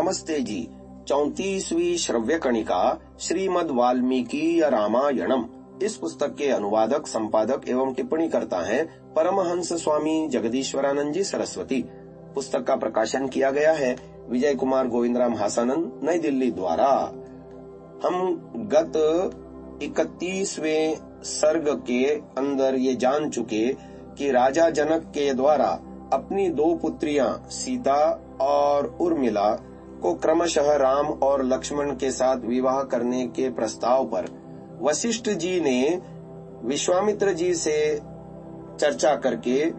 नमस्ते जी। 34वीं श्रव्य कणिका श्रीमद् वाल्मीकि रामायणम। इस पुस्तक के अनुवादक, संपादक एवं टिप्पणी करता है परमहंस स्वामी जगदीश्वरानंद जी सरस्वती। पुस्तक का प्रकाशन किया गया है विजय कुमार गोविंदराम हासानंद, नई दिल्ली द्वारा। हम गत 31वें सर्ग के अंदर ये जान चुके कि राजा जनक के द्वारा अपनी दो पुत्रियां सीता और उर्मिला को क्रमशः राम और लक्ष्मण के साथ विवाह करने के प्रस्ताव पर वशिष्ठ जी ने विश्वामित्र जी से चर्चा करके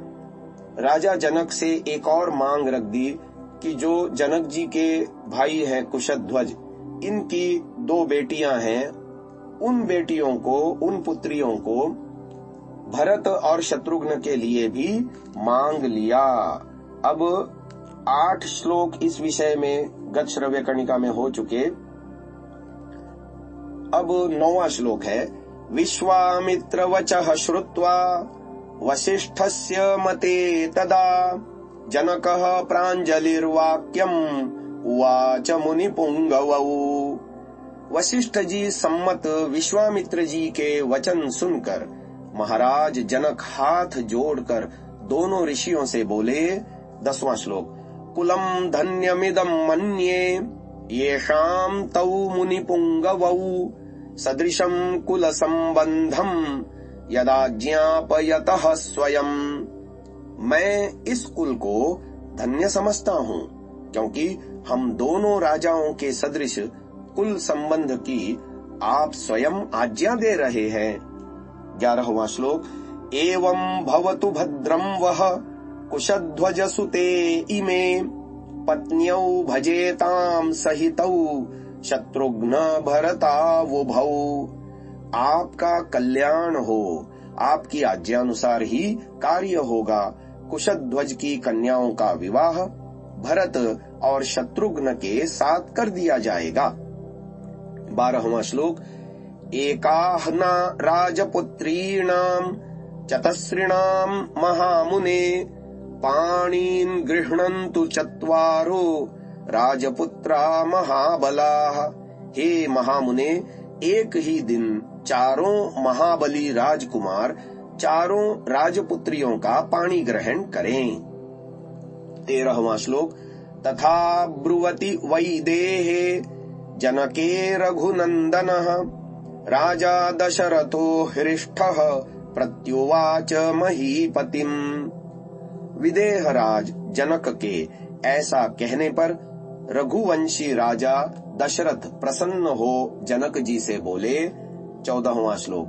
राजा जनक से एक और मांग रख दी कि जो जनक जी के भाई हैं कुशध्वज, इनकी दो बेटियां हैं, उन बेटियों को, उन पुत्रियों को भरत और शत्रुघ्न के लिए भी मांग लिया। अब 8 श्लोक इस विषय में गत श्रव्य कणिका में हो चुके। अब 9वां श्लोक है। विश्वामित्र वचः श्रुत्वा वसिष्ठस्य मते तदा जनकः प्राञ्जलिर्वाक्यम् उवाच मुनिपुंगवौ। वशिष्ठ जी सम्मत विश्वामित्र जी के वचन सुनकर महाराज जनक हाथ जोड़कर दोनों ऋषियों से बोले। 10वां श्लोक। कुलम धन्यमिदं मन्ये येषां तौ मुनिपुंगवौ सदृशं कुल संबंधम यदाज्ञापयतः स्वयं। मैं इस कुल को धन्य समझता हूँ क्योंकि हम दोनों राजाओं के सदृश कुल संबंध की आप स्वयं आज्ञा दे रहे हैं। 11वां श्लोक। एवं भवतु भद्रं वह कुशध्वज सुते इमे पत्न्यौ भजेतां सहितौ शत्रुघ्न भरतावुभौ। आपका कल्याण हो, आपकी आज्ञानुसार ही कार्य होगा। कुशध्वज की कन्याओं का विवाह भरत और शत्रुघ्न के साथ कर दिया जाएगा। 12वां श्लोक। एकाह्ना राजपुत्रीणां चतस्रिणां महामुने पाणीन् गृह्णन्तु चत्वारो राजपुत्रा महाबलाः। हे महामुने, एक ही दिन चारों महाबली राजकुमार चारों राजपुत्रियों का पाणी ग्रहण करें। 13वां श्लोक। तथा ब्रुवति वैदेहे जनके रघुनंदनः राजा दशरथो हृष्टः प्रत्युवाच महीपतिम्। विदेहराज जनक के ऐसा कहने पर रघुवंशी राजा दशरथ प्रसन्न हो जनक जी से बोले। 14वां श्लोक।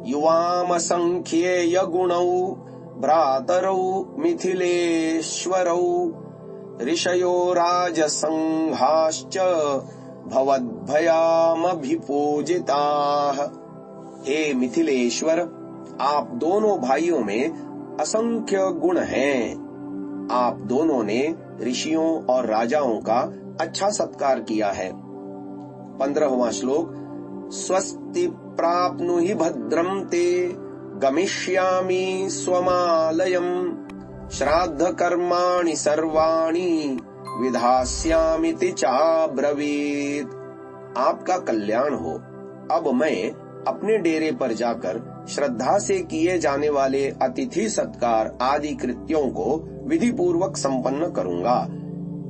युवाम संख्येय गुणौ भ्रातरौ मिथिलेश्वरौ ऋषयो राजसंघाश्च भवद्भयामभिपूजिताः। हे मिथिलेश्वर, आप दोनों भाइयों में असंख्य गुण हैं। आप दोनों ने ऋषियों और राजाओं का अच्छा सत्कार किया है। 15वां श्लोक। स्वस्ति प्राप्नुहि भद्रं ते गमिष्यामि स्वमालयम् श्राद्ध कर्माणि सर्वाणि विधास्यामिति चाब्रवीत्। आपका कल्याण हो। अब मैं अपने डेरे पर जाकर श्रद्धा से किए जाने वाले अतिथि सत्कार आदि कृत्यों को विधि पूर्वक संपन्न करूंगा।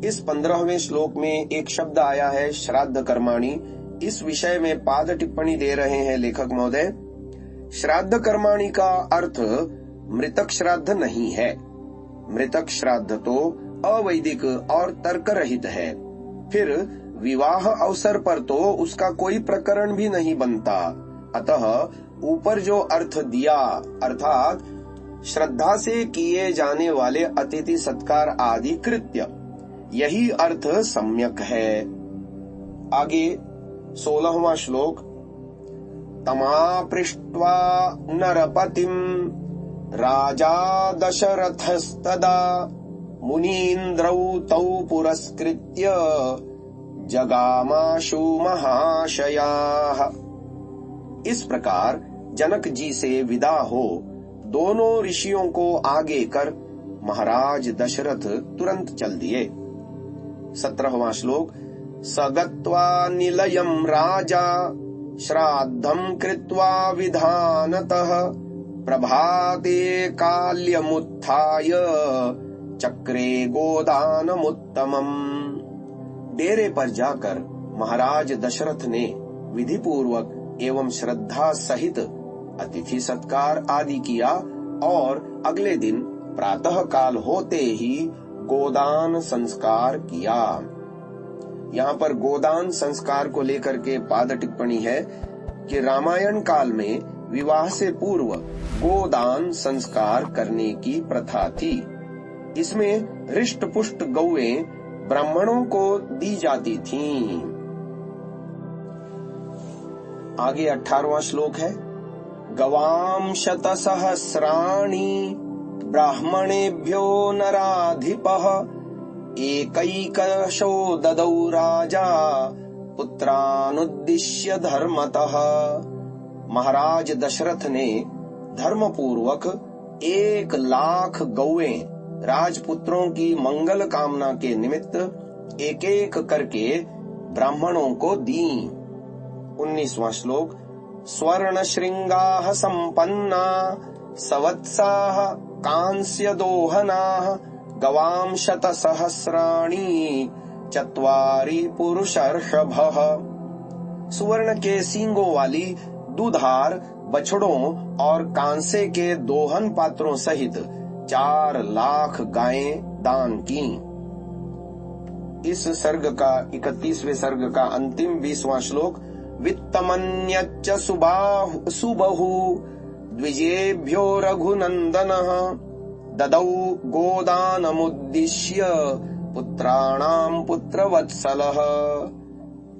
इस 15वें श्लोक में एक शब्द आया है श्राद्ध कर्माणि। इस विषय में पाद टिप्पणी दे रहे हैं लेखक महोदय। श्राद्ध कर्माणि का अर्थ मृतक श्राद्ध नहीं है। मृतक श्राद्ध तो अवैदिक और तर्क रहित है। फिर विवाह अवसर पर तो उसका कोई प्रकरण भी नहीं बनता। अतः ऊपर जो अर्थ दिया, अर्थात श्रद्धा से किए जाने वाले अतिथि सत्कार आदि कृत्य, यही अर्थ सम्यक है। आगे 16वां श्लोक। तमापृष्ट्वा नरपतिं राजा दशरथस्तदा मुनीन्द्रौ तौ पुरस्कृत्य जगामाशु महाशयाः। इस प्रकार जनक जी से विदा हो दोनों ऋषियों को आगे कर महाराज दशरथ तुरंत चल दिए। 17वां श्लोक। स गत्वा निलयम् राजा श्राद्धम् कृत्वा विधानतः प्रभाते काल्यमुत्थाय चक्रे गोदानमुत्तमम्। डेरे पर जाकर महाराज दशरथ ने विधि पूर्वक एवं श्रद्धा सहित अतिथि सत्कार आदि किया और अगले दिन प्रातः काल होते ही गोदान संस्कार किया। यहाँ पर गोदान संस्कार को लेकर के पाद टिप्पणी है कि रामायण काल में विवाह से पूर्व गोदान संस्कार करने की प्रथा थी। इसमें हृष्ट पुष्ट गौएं ब्राह्मणों को दी जाती थीं। आगे 18वां श्लोक है, गवां शतसहस्राणि ब्राह्मणेभ्यो नराधिपः एकैकशो ददौ राजा पुत्रानुद्दिश्य धर्मतः। महाराज दशरथ ने धर्म पूर्वक 1,00,000 गौएं राजपुत्रों की मंगल कामना के निमित्त एक एक करके ब्राह्मणों को दी। 19वां श्लोक, स्वर्ण श्रृंगाः संपन्ना सवत्साः कांस्य दोहनाः गवां शतसहस्राणि चत्वारि पुरुषर्षभः। सुवर्ण के सींगों वाली दूधार बछड़ों और कांसे के दोहन पात्रों सहित 4,00,000 गायें दान की। इस सर्ग का 31वें सर्ग का अंतिम 20वां श्लोक, वित्तमन्यच्च सुबहु द्विजेभ्यो रघुनंदनः ददौ गोदानमुद्दिश्य पुत्राणाम पुत्रवत्सलः।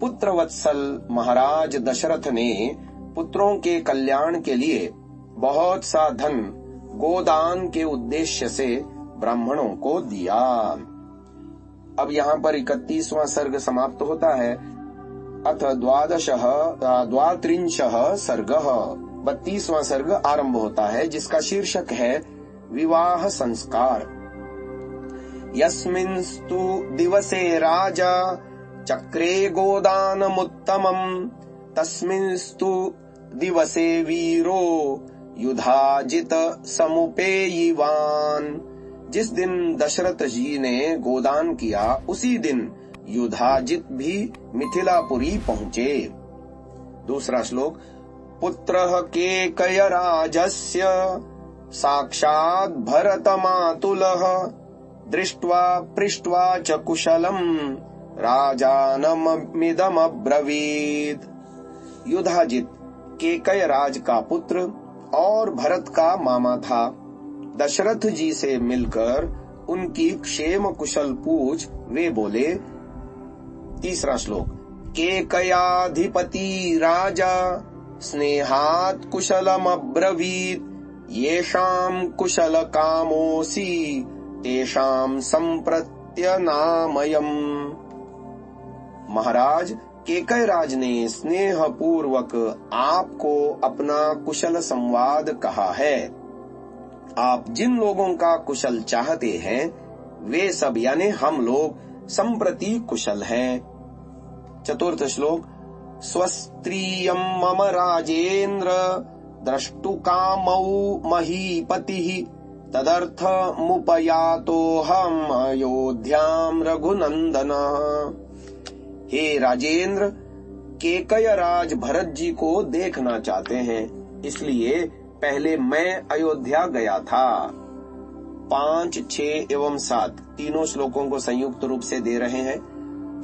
पुत्रवत्सल महाराज दशरथ ने पुत्रों के कल्याण के लिए बहुत सा धन गोदान के उद्देश्य से ब्राह्मणों को दिया। अब यहाँ पर 31वां सर्ग समाप्त होता है। अथ द्वात्रिंशः सर्गः, 32वां सर्ग आरंभ होता है, जिसका शीर्षक है विवाह संस्कार। यस्मिंस्तु दिवसे राजा चक्रे गोदानमुत्तमम् तस्मिंस्तु दिवसे वीरो युधाजित समुपेयिवान। जिस दिन दशरथ जी ने गोदान किया उसी दिन युधाजित भी मिथिलापुरी पहुँचे। दूसरा श्लोक, पुत्रः केकयराजस्य साक्षात् भरतमातुलः दृष्ट्वा पृष्ट्वा च कुशलम् राजानमिदमब्रवीत्। युधाजित केकयराज का पुत्र और भरत का मामा था। दशरथ जी से मिलकर उनकी क्षेम कुशल पूछ वे बोले। तीसरा श्लोक, केकयाधिपति राजा स्नेहात् कुशलमब्रवीत् येषाम् कुशल कामोऽसि तेषाम् सम्प्रत्यनामयम्। महाराज केकयराज ने स्नेह पूर्वक आपको अपना कुशल संवाद कहा है। आप जिन लोगों का कुशल चाहते हैं वे सब यानी हम लोग संप्रति कुशल हैं। चतुर्थ श्लोक, स्वस्त्रियम् मम राजेन्द्र द्रष्टुकामौ महीपतिः तदर्थमुपयातोऽहम् अयोध्याम् रघुनंदनः। हे राजेंद्र, केकयराज भरत जी को देखना चाहते हैं, इसलिए पहले मैं अयोध्या गया था। 5, 6 एवं 7 तीनों श्लोकों को संयुक्त रूप से दे रहे हैं।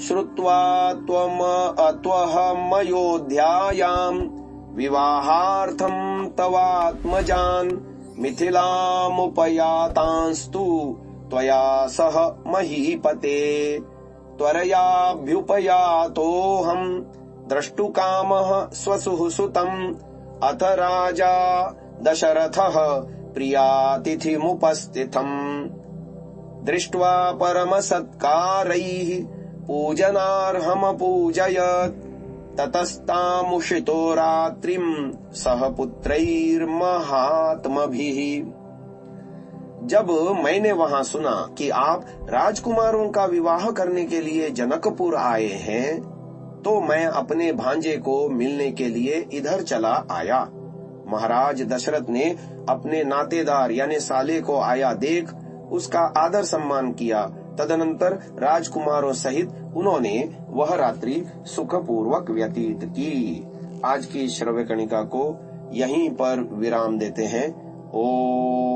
श्रुत्वा त्वहम् अयोध्यायाम् विवाहार्थम् तवात्मजान् मिथिलामुपयातांस्तु त्वया सह महीपते त्वरयाभ्युपयातोऽहम् द्रष्टुकामः स्वसुः सुतम् अथ राजा दशरथः प्रियातिथिमुपस्थितम् दृष्ट्वा परमसत्कारैः पूजनार्हमपूजयत् ततस्तामुषितो रात्रिम् सह पुत्रैर्महात्मभिः। जब मैंने वहां सुना कि आप राजकुमारों का विवाह करने के लिए जनकपुर आए हैं, तो मैं अपने भांजे को मिलने के लिए इधर चला आया। महाराज दशरथ ने अपने नातेदार यानी साले को आया देख उसका आदर सम्मान किया। तदनंतर राजकुमारों सहित उन्होंने वह रात्रि सुखपूर्वक व्यतीत की। आज की श्रव्य कणिका को यहीं पर विराम देते हैं। ओम